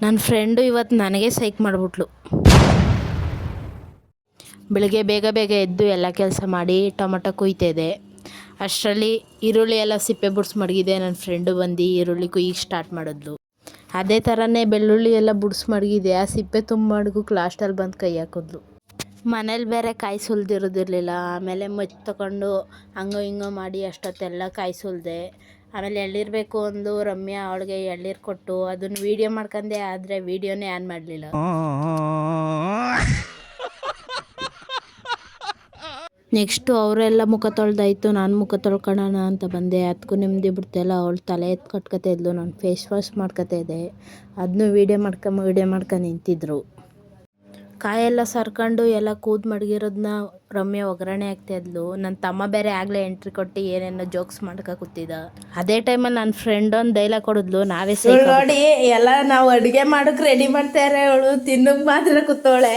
ನನ್ನ ಫ್ರೆಂಡು ಇವತ್ತು ನನಗೆ ಸೈಕ್ ಮಾಡಿಬಿಟ್ಲು. ಬೆಳಗ್ಗೆ ಬೇಗ ಬೇಗ ಎದ್ದು ಎಲ್ಲ ಕೆಲಸ ಮಾಡಿ ಟೊಮಟೊ ಕುಯ್ತಿದ್ದೆ. ಅಷ್ಟರಲ್ಲಿ ಈರುಳ್ಳಿ ಎಲ್ಲ ಸಿಪ್ಪೆ ಬುಡ್ಸ್ ಮಡಗಿದೆ. ನನ್ನ ಫ್ರೆಂಡು ಬಂದು ಈರುಳ್ಳಿ ಕುಯ್ಯಿಗೆ ಸ್ಟಾರ್ಟ್ ಮಾಡಿದ್ಲು. ಅದೇ ಥರನೇ ಬೆಳ್ಳುಳ್ಳಿ ಎಲ್ಲ ಬುಡ್ಸ್ ಮಡಗಿದೆ. ಆ ಸಿಪ್ಪೆ ತುಂಬ ಮಡಗಕ್ಕೆ ಲಾಸ್ಟಲ್ಲಿ ಬಂದು ಕೈ ಹಾಕಿದ್ಲು. ಮನೇಲಿ ಬೇರೆ ಕಾಯಿ ಸುಲಿದಿರೋದಿರಲಿಲ್ಲ. ಆಮೇಲೆ ಮಚ್ಚು ತಗೊಂಡು ಹಂಗೋ ಹಿಂಗೋ ಮಾಡಿ ಅಷ್ಟೊತ್ತೆಲ್ಲ ಕಾಯಿ ಸುಲಿದೆ. ಆಮೇಲೆ ಎಳ್ಳಿರಬೇಕು ಅಂದು ರಮ್ಯಾ ಅವಳಿಗೆ ಎಳ್ನೀರು ಕೊಟ್ಟು ಅದನ್ನು ವೀಡಿಯೋ ಮಾಡ್ಕೊಂಡೆ. ಆದರೆ ವೀಡಿಯೋನೇ ಆನ್ ಮಾಡಲಿಲ್ಲ. ನೆಕ್ಸ್ಟು ಅವರೆಲ್ಲ ಮುಖ ತೊಳೆದಾಯ್ತು. ನಾನು ಮುಖ ತೊಳ್ಕೊಳ್ಳೋಣ ಅಂತ ಬಂದೆ. ಅದಕ್ಕೂ ನೆಮ್ಮದಿ ಬಿಡ್ತಾಯಿಲ್ಲ. ಅವಳು ತಲೆ ಎತ್ತು ಕಟ್ಕೊತಾ ಇದ್ಲು. ನಾನು ಫೇಸ್ ವಾಶ್ ಮಾಡ್ಕೊತಾ ಇದ್ದೆ. ಅದನ್ನು ವೀಡಿಯೋ ಮಾಡ್ಕೊಂಡು ನಿಂತಿದ್ರು. ಕಾಯೆಲ್ಲ ಸರ್ಕೊಂಡು ಎಲ್ಲ ಕೂದು ಮಡಗಿರೋದನ್ನ ರಮ್ಯಾ ಒಗ್ಗರಣೆ ಹಾಕ್ತಾಯಿದ್ಲು. ನನ್ನ ತಮ್ಮ ಬೇರೆ ಆಗಲೇ ಎಂಟ್ರಿ ಕೊಟ್ಟು ಏನೇನೋ ಜೋಕ್ಸ್ ಮಾಡ್ಕೊ ಕೂತಿದ್ದ. ಅದೇ ಟೈಮಲ್ಲಿ ನನ್ನ ಫ್ರೆಂಡ್ ಒಂದು ಡೈಲಾಗ್ ಕೊಡಿದ್ಲು. ನಾವೇ ನೋಡಿ ಎಲ್ಲ ನಾವು ಅಡುಗೆ ಮಾಡೋಕೆ ರೆಡಿ ಮಾಡ್ತಾರೆ. ಅವಳು ತಿನ್ನೋಕೆ ಮಾತ್ರ ಕೂತವಳೆ.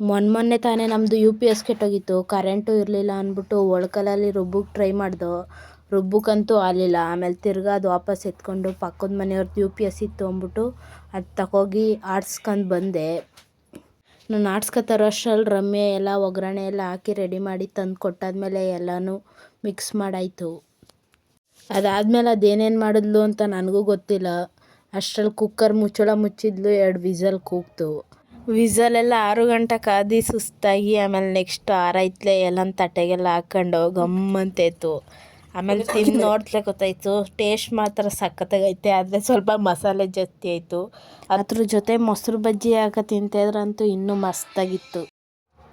ಮೊನ್ನೆ ತಾನೇ ನಮ್ಮದು UPS ಕೆಟ್ಟೋಗಿತ್ತು. ಕರೆಂಟು ಇರಲಿಲ್ಲ ಅಂದ್ಬಿಟ್ಟು ಒಳ್ಕಲಲ್ಲಿ ರುಬ್ಬಕ್ಕೆ ಟ್ರೈ ಮಾಡ್ದೋ. ರುಬ್ಬಕ್ಕಂತೂ ಆಗಲಿಲ್ಲ. ಆಮೇಲೆ ತಿರ್ಗಾ ಅದು ವಾಪಸ್ ಎತ್ಕೊಂಡು ಪಕ್ಕದ ಮನೆಯವ್ರದ್ದು UPS ಇತ್ತು ಅಂದ್ಬಿಟ್ಟು ಅದು ತಗೋಗಿ ಆಡ್ಸ್ಕೊಂಡು ಬಂದೆ. ನಾನು ಆಡ್ಸ್ಕೊತಾರೋ ಅಷ್ಟರಲ್ಲಿ ರಮ್ಯಾ ಎಲ್ಲ ಒಗ್ಗರಣೆ ಎಲ್ಲ ಹಾಕಿ ರೆಡಿ ಮಾಡಿ ತಂದು ಕೊಟ್ಟಾದ್ಮೇಲೆ ಎಲ್ಲನೂ ಮಿಕ್ಸ್ ಮಾಡಾಯಿತು. ಅದಾದಮೇಲೆ ಅದೇನೇನು ಮಾಡಿದ್ಲು ಅಂತ ನನಗೂ ಗೊತ್ತಿಲ್ಲ. ಅಷ್ಟರಲ್ಲಿ ಕುಕ್ಕರ್ ಮುಚ್ಚಳ ಮುಚ್ಚಿದ್ಲು. 2 ವಿಸಲ್ ಕೂಗ್ತು. ವಿಸಲೆಲ್ಲ 6 ಗಂಟೆ ಕಾದು ಸುಸ್ತಾಗಿ ಆಮೇಲೆ ನೆಕ್ಸ್ಟ್ ಆರೈತ್ಲೆ ಎಲ್ಲ ತಟ್ಟೆಗೆಲ್ಲ ಹಾಕ್ಕೊಂಡು ಗಮ್ಮಂತಾಯಿತು. ಆಮೇಲೆ ತಿಂದು ನೋಡ್ತಲೇ ಗೊತ್ತಾಯಿತು. ಟೇಸ್ಟ್ ಮಾತ್ರ ಸಖತ್ತಾಗೈತೆ. ಆದರೆ ಸ್ವಲ್ಪ ಮಸಾಲೆ ಜಾಸ್ತಿ ಆಯಿತು. ಅದ್ರ ಜೊತೆ ಮೊಸರು ಬಜ್ಜಿ ಹಾಕಿ ತಿಂತಿದ್ರಂತೂ ಇನ್ನೂ ಮಸ್ತಾಗಿತ್ತು.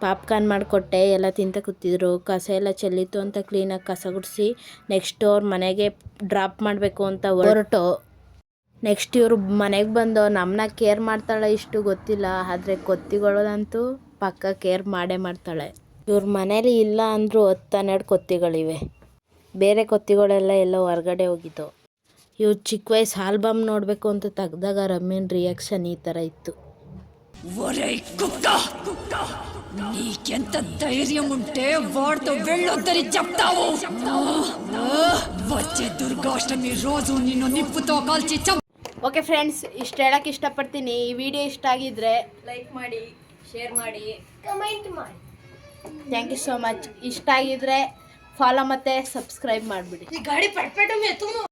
ಪಾಪ್ಕಾರ್ನ್ ಮಾಡಿಕೊಟ್ಟೆ. ಎಲ್ಲ ತಿಂತ ಕೂತಿದ್ರು. ಕಸ ಎಲ್ಲ ಚೆಲ್ಲಿತ್ತು ಅಂತ ಕ್ಲೀನಾಗಿ ಕಸ ಗುಡಿಸಿ ನೆಕ್ಸ್ಟ್ ಅವ್ರ ಮನೆಗೆ ಡ್ರಾಪ್ ಮಾಡಬೇಕು ಅಂತ ಹೊರಟು. ನೆಕ್ಸ್ಟ್ ಇವರು ಮನೆಗೆ ಬಂದು ನಮ್ಮನ್ನ ಕೇರ್ ಮಾಡ್ತಾಳೆ ಇಷ್ಟು ಗೊತ್ತಿಲ್ಲ. ಆದರೆ ಕೊತ್ತಿಗಳಂತೂ ಪಕ್ಕ ಕೇರ್ ಮಾಡೇ ಮಾಡ್ತಾಳೆ. ಇವ್ರ ಮನೇಲಿ ಇಲ್ಲ ಅಂದರೂ 10-12 ಕೊತ್ತಿಗಳಿವೆ. ಬೇರೆ ಕೊತ್ತಿಗಳೆಲ್ಲ ಎಲ್ಲೋ ಹೊರಗಡೆ ಹೋಗಿತ್ತು. ಇವ್ರು ಚಿಕ್ಕ ವಯಸ್ಸು ಆಲ್ಬಮ್ ನೋಡಬೇಕು ಅಂತ ತೆಗ್ದಾಗ ರಮ್ಯನ್ ರಿಯಾಕ್ಷನ್ ಈ ಥರ ಇತ್ತು. నీకెంత ధైర్యం ఉంటే వాడితో వెళ్ళొద్దని చెప్తావు? వచ్చే దుర్గాష్టమి రోజు నిన్ను నిప్పుతో కాల్చి ಓಕೆ ಫ್ರೆಂಡ್ಸ್, ಇಷ್ಟು ಹೇಳಕ್ಕೆ ಇಷ್ಟಪಡ್ತೀನಿ. ಈ ವಿಡಿಯೋ ಇಷ್ಟ ಆಗಿದ್ರೆ ಲೈಕ್ ಮಾಡಿ, ಶೇರ್ ಮಾಡಿ, ಕಮೆಂಟ್ ಮಾಡಿ. Thank you so much. ಇಷ್ಟ ಆಗಿದ್ರೆ ಫಾಲೋ ಮತ್ತು ಸಬ್ಸ್ಕ್ರೈಬ್ ಮಾಡಿಬಿಡಿ. ಈ ಗಾಡಿ ಪಟ್ಪಟ್ಟು